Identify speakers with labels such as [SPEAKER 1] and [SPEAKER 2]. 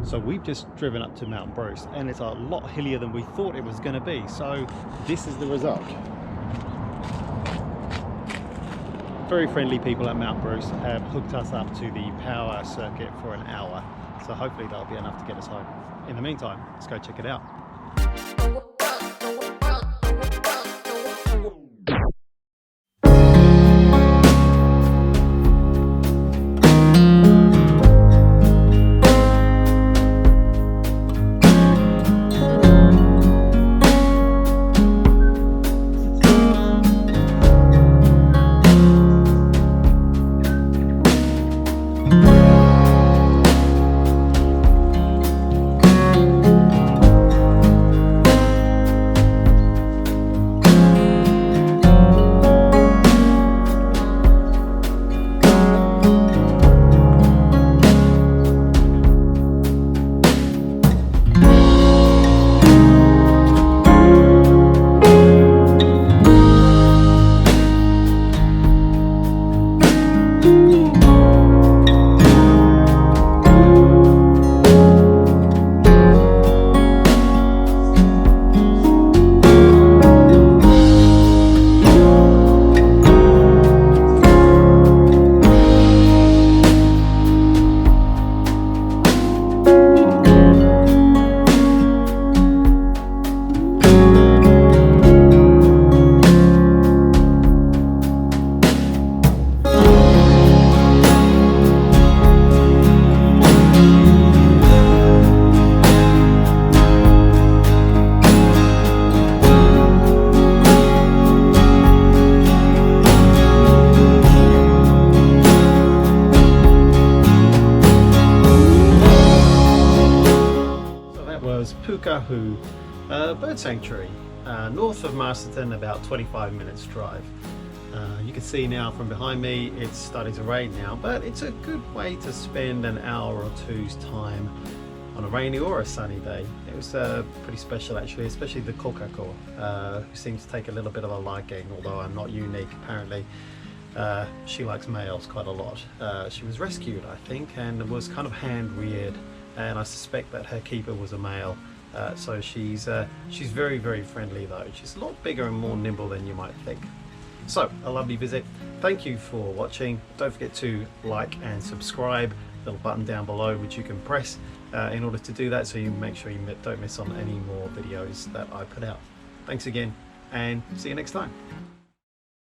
[SPEAKER 1] So we've just driven up to Mount Bruce and it's a lot hillier than we thought it was going to be. So this is the result. Very friendly people at Mount Bruce have hooked us up to the power circuit for an hour. So hopefully that'll be enough to get us home. In the meantime, let's go check it out. Pukaha bird sanctuary, north of Masterton, about 25 minutes drive. You can see now from behind me it's starting to rain now, but it's a good way to spend an hour or two's time on a rainy or a sunny day. It was pretty special actually, especially the Kokako, who seems to take a little bit of a liking, although I'm not unique apparently. She likes males quite a lot. She was rescued, I think, and was kind of hand reared, and I suspect that her keeper was a male. So she's very, very friendly though. She's a lot bigger and more nimble than you might think. So, a lovely visit. Thank you for watching. Don't forget to like and subscribe. Little button down below which you can press in order to do that, so you make sure you don't miss on any more videos that I put out. Thanks again, and see you next time.